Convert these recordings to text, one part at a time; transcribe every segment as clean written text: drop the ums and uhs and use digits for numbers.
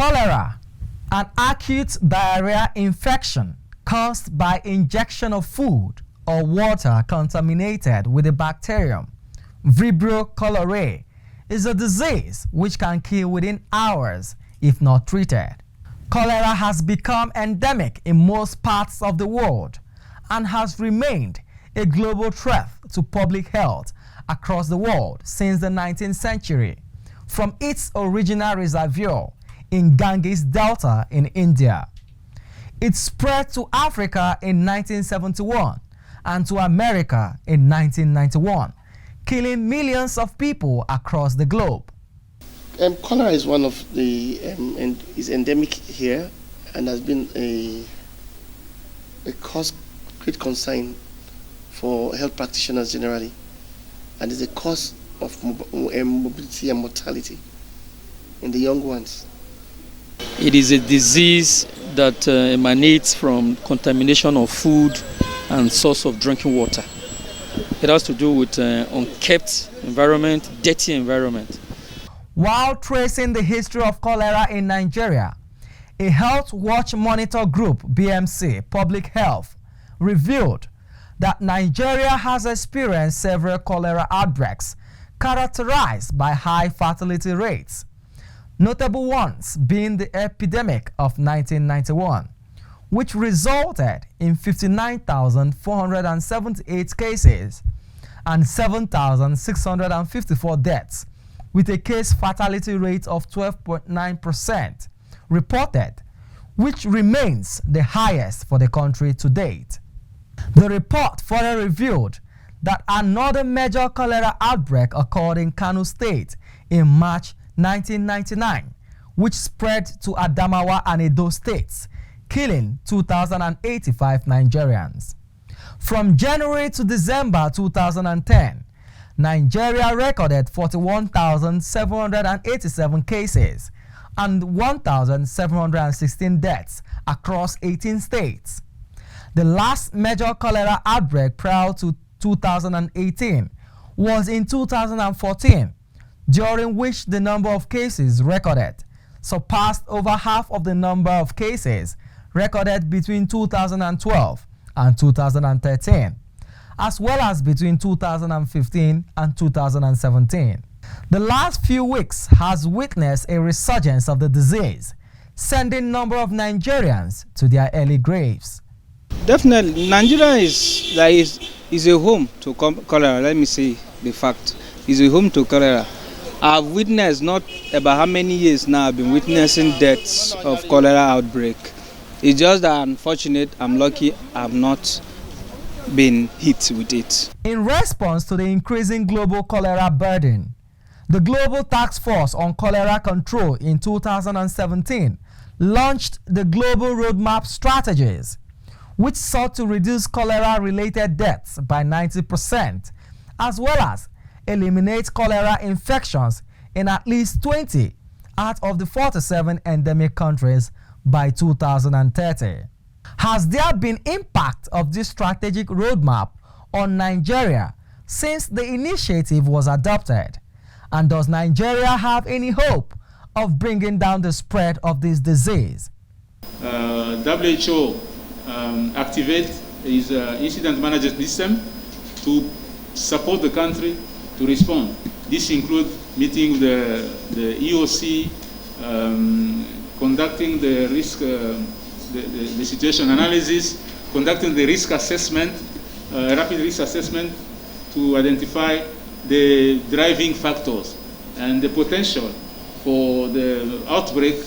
Cholera, an acute diarrhea infection caused by injection of food or water contaminated with a bacterium, Vibrio cholerae, is a disease which can kill within hours if not treated. Cholera has become endemic in most parts of the world and has remained a global threat to public health across the world since the 19th century, from its original reservoir in Ganges Delta in India. It spread to Africa in 1971 and to America in 1991, killing millions of people across the globe. Cholera is one of the is endemic here and has been a great concern for health practitioners generally, and is a cause of morbidity and mortality in the young ones. It is a disease that emanates from contamination of food and source of drinking water. It has to do with unkept environment, dirty environment. While tracing the history of cholera in Nigeria, a Health Watch Monitor Group, BMC, Public Health, revealed that Nigeria has experienced several cholera outbreaks characterized by high fatality rates, notable ones being the epidemic of 1991, which resulted in 59,478 cases and 7,654 deaths, with a case fatality rate of 12.9% reported, which remains the highest for the country to date. The report further revealed that another major cholera outbreak occurred in Kano State in March 1999, which spread to Adamawa and Edo states, killing 2,085 Nigerians. From January to December 2010, Nigeria recorded 41,787 cases and 1,716 deaths across 18 states. The last major cholera outbreak prior to 2018 was in 2014, during which the number of cases recorded surpassed over half of the number of cases recorded between 2012 and 2013, as well as between 2015 and 2017. The last few weeks has witnessed a resurgence of the disease, sending a number of Nigerians to their early graves. Definitely, Nigeria is a home to cholera. Let me say the fact. It's a home to cholera. I've witnessed, not about how many years now, I've been witnessing deaths of cholera outbreak. It's just that unfortunate, I'm lucky I've not been hit with it. In response to the increasing global cholera burden, the Global Task Force on Cholera Control in 2017 launched the Global Roadmap Strategies, which sought to reduce cholera-related deaths by 90%, as well as eliminate cholera infections in at least 20 out of the 47 endemic countries by 2030. Has there been impact of this strategic roadmap on Nigeria since the initiative was adopted? And does Nigeria have any hope of bringing down the spread of this disease? WHO activates its incident management system to support the country to respond. This includes meeting the EOC, conducting the risk, the situation analysis, conducting the risk assessment, rapid risk assessment to identify the driving factors and the potential for the outbreak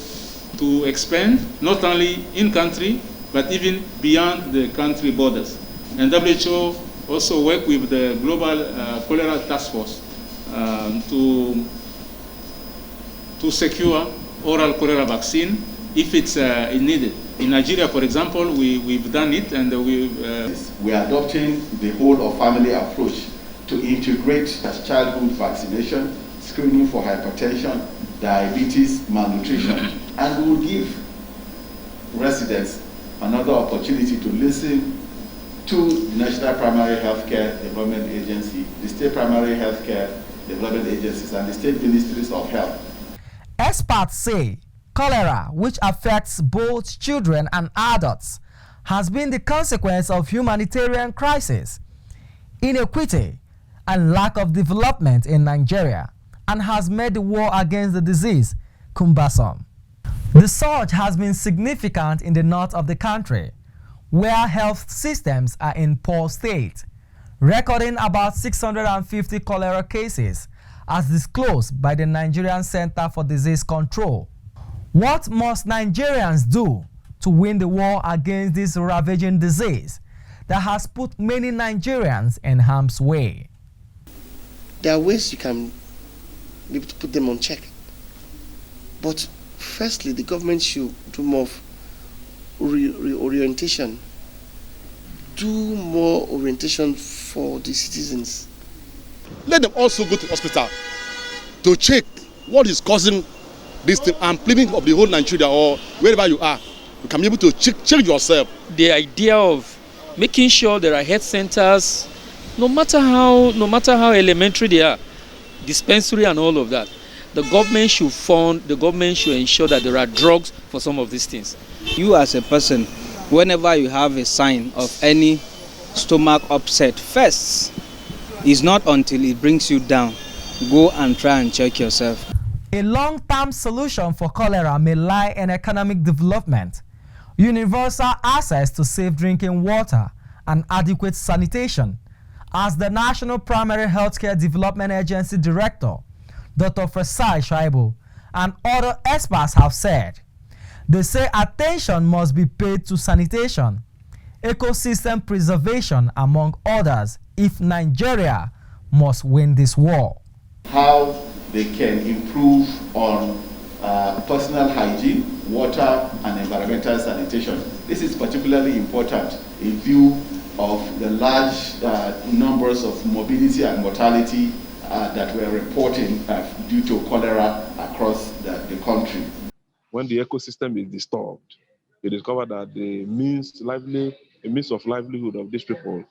to expand not only in country but even beyond the country borders. And WHO also work with the Global Cholera Task Force to secure oral cholera vaccine if it's needed. In Nigeria, for example, we've done it, and we are adopting the whole of family approach to integrate childhood vaccination, screening for hypertension, diabetes, malnutrition, and we will give residents another opportunity to listen to the National Primary Healthcare Development Agency, the State Primary Healthcare Development Agencies, and the State Ministries of Health. Experts say Cholera, which affects both children and adults, has been the consequence of humanitarian crisis, inequity, and lack of development in Nigeria, and has made the war against the disease cumbersome. The surge has been significant in the north of the country, where health systems are in poor state, recording about 650 cholera cases as disclosed by the Nigerian Center for Disease Control. What must Nigerians do to win the war against this ravaging disease that has put many Nigerians in harm's way? There are ways you can be able to put them on check. But firstly, the government should do more of reorientation. Do more orientation for the citizens. Let them also go to hospital to check what is causing this thing. I'm pleading of the whole Nigeria or wherever you are. You can be able to check yourself. The idea of making sure there are health centers, no matter how elementary they are, dispensary and all of that, the government should ensure that there are drugs for some of these things. You as a person, whenever you have a sign of any stomach upset, first, it's not until it brings you down. Go and try and check yourself. A long-term solution for cholera may lie in economic development, universal access to safe drinking water, and adequate sanitation, as the National Primary Healthcare Development Agency Director, Dr. Faisal Shaibu, and other experts have said. They say attention must be paid to sanitation, ecosystem preservation, among others, if Nigeria must win this war. How they can improve on personal hygiene, water and environmental sanitation. This is particularly important in view of the large numbers of morbidity and mortality that we're reporting due to cholera across the country. When the ecosystem is disturbed, you discover that the means of livelihood of these people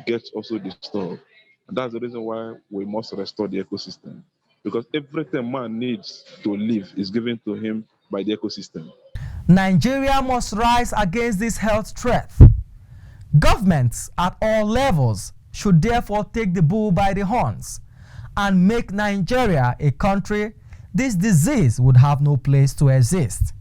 gets also disturbed. And that's the reason why we must restore the ecosystem. Because everything man needs to live is given to him by the ecosystem. Nigeria must rise against this health threat. Governments at all levels should therefore take the bull by the horns and make Nigeria a country this disease would have no place to exist.